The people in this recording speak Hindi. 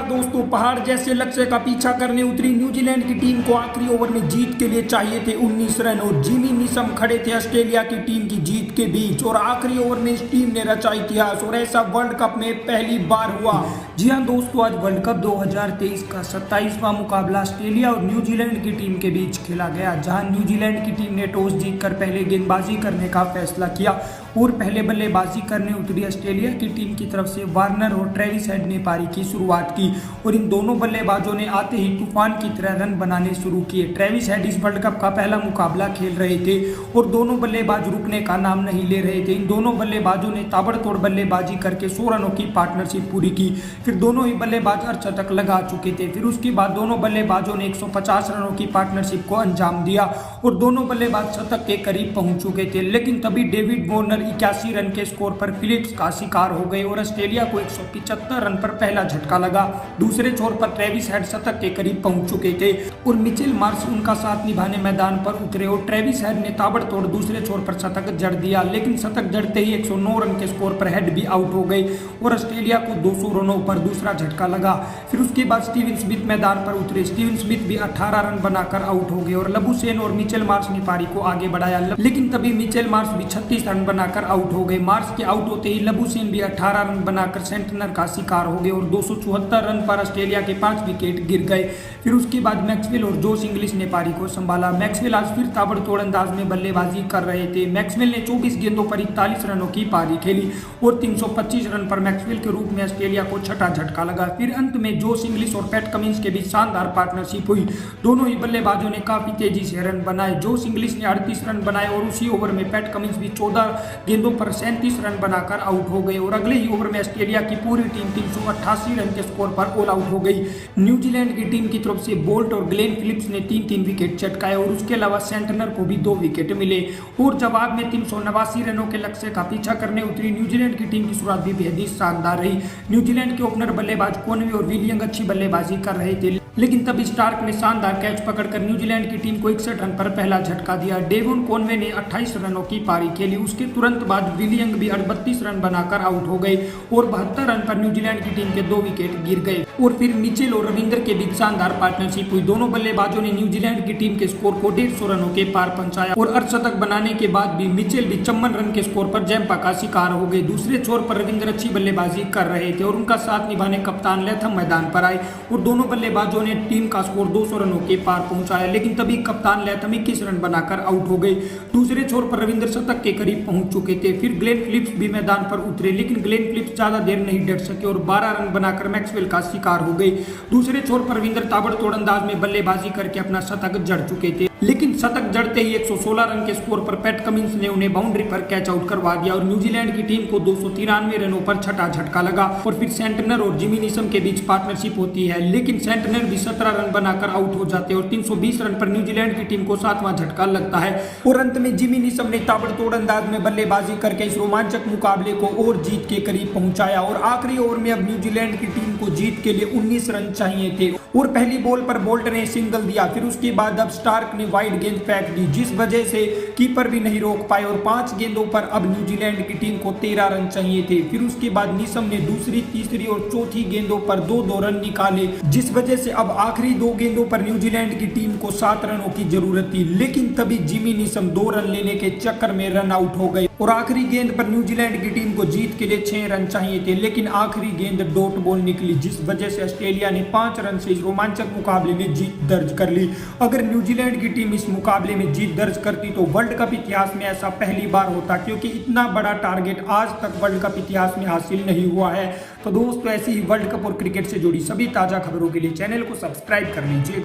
दोस्तों, पहाड़ जैसे लक्ष्य का पीछा करने उतरी न्यूजीलैंड की टीम को आखिरी ओवर में जीत के लिए चाहिए थे 19 रन और जिमी नीसम खड़े थे ऑस्ट्रेलिया की टीम की जीत के बीच और आखिरी ओवर में इस टीम ने रचा इतिहास और ऐसा वर्ल्ड कप में पहली बार हुआ। जी हां दोस्तों, आज वर्ल्ड कप 2023 का 27वां मुकाबला ऑस्ट्रेलिया और न्यूजीलैंड की टीम के बीच खेला गया, जहां न्यूजीलैंड की टीम ने टॉस जीतकर पहले गेंदबाजी करने का फैसला किया और पहले बल्लेबाजी करने उतरी ऑस्ट्रेलिया की टीम की तरफ से वार्नर और ट्रेविस हेड ने पारी की शुरुआत की और इन दोनों बल्लेबाजों ने आते ही तूफान की तरह रन बनाने शुरू किए। ट्रेविस हेड इस वर्ल्ड कप का पहला मुकाबला खेल रहे थे और दोनों बल्लेबाज रुकने का नाम नहीं ले रहे थे। इन दोनों बल्लेबाजों ने ताबड़तोड़ बल्लेबाजी करके 100 रनों की पार्टनरशिप पूरी की। फिर दोनों ही बल्लेबाज अर्धशतक लगा चुके थे। फिर उसके बाद दोनों बल्लेबाजों ने 150 रनों की पार्टनरशिप को अंजाम दिया और दोनों बल्लेबाज शतक के करीब पहुंच चुके थे। लेकिन तभी डेविड वॉर्नर 81 रन के स्कोर पर फिलिप्स का शिकार हो गए और ऑस्ट्रेलिया को 175 रन पर पहला झटका लगा। दूसरे छोर पर ट्रेविस हेड शतक के करीब पहुंच चुके थे और मिचेल मार्श उनका साथ निभाने मैदान पर उतरे और ट्रेविस हेड ने ताबड़तोड़ दूसरे छोर पर शतक जड़ दिया। लेकिन शतक जड़ते ही 109 रन के स्कोर पर हेड भी आउट हो गए और ऑस्ट्रेलिया को 200 रनों पर दूसरा झटका लगा। फिर उसके बाद स्टीवन स्मिथ मैदान पर उतरे। स्टीवन स्मिथ भी 18 रन बनाकर आउट हो गए और लबुशेन और मिचेल मार्श ने पारी को आगे बढ़ाया। लेकिन तभी मिचेल मार्श भी 36 रन बनाकर आउट हो गए। मार्श के आउट होते ही लबुशेन भी 18 रन बनाकर सेंटनर का शिकार हो गए और 274 रन पर ऑस्ट्रेलिया के 5 विकेट गिर गए। फिर उसके बाद मैक्सवेल और जोश इंग्लिश ने पारी को संभाला। मैक्सवेल आज फिर ताबड़तोड़ अंदाज में बल्लेबाजी कर रहे थे। मैक्सवेल ने 24 गेंदों पर 41 रनों की पारी खेली और 325 रन पर मैक्सवेल के रूप में ऑस्ट्रेलिया को छठा झटका लगा। फिर अंत में जोश इंग्लिश और पैट कमिंस के बीच शानदार पार्टनरशिप हुई। दोनों ही बल्लेबाजों ने काफी तेजी से रन बनाए। जोश इंग्लिश ने 38 रन बनाए और उसी ओवर में पैट कमिंस भी 14 गेंदों पर 37 रन बनाकर आउट हो गए और अगले ही ओवर में ऑस्ट्रेलिया की पूरी टीम 388 रन के स्कोर पर ऑल आउट हो गई। न्यूजीलैंड की टीम की तरफ से बोल्ट और ग्लेन फिलिप्स ने 3-3 विकेट चटकाए और उसके अलावा सेंटनर को भी 2 विकेट मिले और जवाब में 389 रनों के लक्ष्य का पीछा करने उतरी न्यूजीलैंड की टीम की शुरुआत भी बेहद ही शानदार रही। न्यूजीलैंड के ओपनर बल्लेबाज कॉनवे और विलियंग अच्छी बल्लेबाजी कर रहे थे, लेकिन तब स्टार्क ने शानदार कैच पकड़कर न्यूजीलैंड की टीम को 61 रन पर पहला झटका दिया। डेवन कॉनवे ने 28 रनों की पारी खेली। उसके तुरंत बाद विलियंग भी 32 रन बनाकर आउट हो गए और 72 रन पर न्यूजीलैंड की टीम के 2 विकेट गिर गए और फिर मिचेल और रविंद्र के बीच शानदार पार्टनरशिप हुई। दोनों बल्लेबाजों ने न्यूजीलैंड की टीम के स्कोर को 150 रनों के पार पहुंचाया और अर्धशतक बनाने के बाद भी मिचेल भी 54 रन के स्कोर पर जैम्पा का शिकार हो गए। दूसरे छोर पर रविंद्र अच्छी बल्लेबाजी कर रहे थे और उनका साथ निभाने कप्तान लैथम मैदान पर आए और दोनों बल्लेबाजों ने टीम का स्कोर 200 रनों के पार पहुंचाया। लेकिन तभी कप्तान लैथम 21 रन बनाकर आउट हो गए। दूसरे छोर पर रविंद्र शतक के करीब पहुंच चुके थे। फिर ग्लेन फिलिप्स भी मैदान पर उतरे, लेकिन ग्लेन फिलिप्स ज्यादा देर नहीं डट सके और 12 रन बनाकर मैक्सवेल का शिकार हो गए। दूसरे छोर पर रविंद्र ताबड़तोड़ अंदाज में बल्लेबाजी करके अपना शतक जड़ चुके थे, लेकिन शतक जड़ते ही 116 रन के स्कोर पर पैट कमिंस ने उन्हें बाउंड्री पर कैच आउट करवा दिया और न्यूजीलैंड की टीम को 293 रनों पर छठा झटका लगा और फिर सेंटनर और जिमी नीसम के बीच पार्टनरशिप होती है, लेकिन सेंटनर भी 17 रन बनाकर आउट हो जाते हैं और 320 रन पर न्यूजीलैंड की टीम को 7वां झटका लगता है और अंत में जिमी नीसम ने ताबड़तोड़ अंदाज में बल्लेबाजी करके इस रोमांचक मुकाबले को और जीत के करीब पहुंचाया और आखिरी ओवर में अब न्यूजीलैंड की टीम को जीत के लिए 19 रन चाहिए थे और पहली बॉल पर बोल्ट ने सिंगल दिया। फिर उसके बाद अब स्टार्क ने वाइड गेंद फेंक दी, जिस वजह से कीपर भी नहीं रोक पाए और 5 गेंदों पर अब न्यूजीलैंड की टीम को 13 रन चाहिए थे। फिर उसके बाद नीसम ने दूसरी, तीसरी और चौथी गेंदों पर 2-2 रन निकाले, जिस वजह से अब आखिरी 2 गेंदों पर न्यूजीलैंड की टीम को 7 रनों की जरूरत थी। लेकिन तभी जिमी नीसम 2 रन लेने के चक्कर में रन आउट हो गए और आखिरी गेंद पर न्यूजीलैंड की टीम को जीत के लिए 6 रन चाहिए थे, लेकिन आखिरी गेंद डॉट बॉल निकली, जिस वजह से ऑस्ट्रेलिया ने 5 रन से इस रोमांचक मुकाबले में जीत दर्ज कर ली। अगर न्यूजीलैंड की टीम इस मुकाबले में जीत दर्ज करती तो वर्ल्ड कप इतिहास में ऐसा पहली बार होता, क्योंकि इतना बड़ा टारगेट आज तक वर्ल्ड कप इतिहास में हासिल नहीं हुआ है। तो दोस्तों, ऐसी ही वर्ल्ड कप और क्रिकेट से जुड़ी सभी ताजा खबरों के लिए चैनल को सब्सक्राइब कर लीजिए।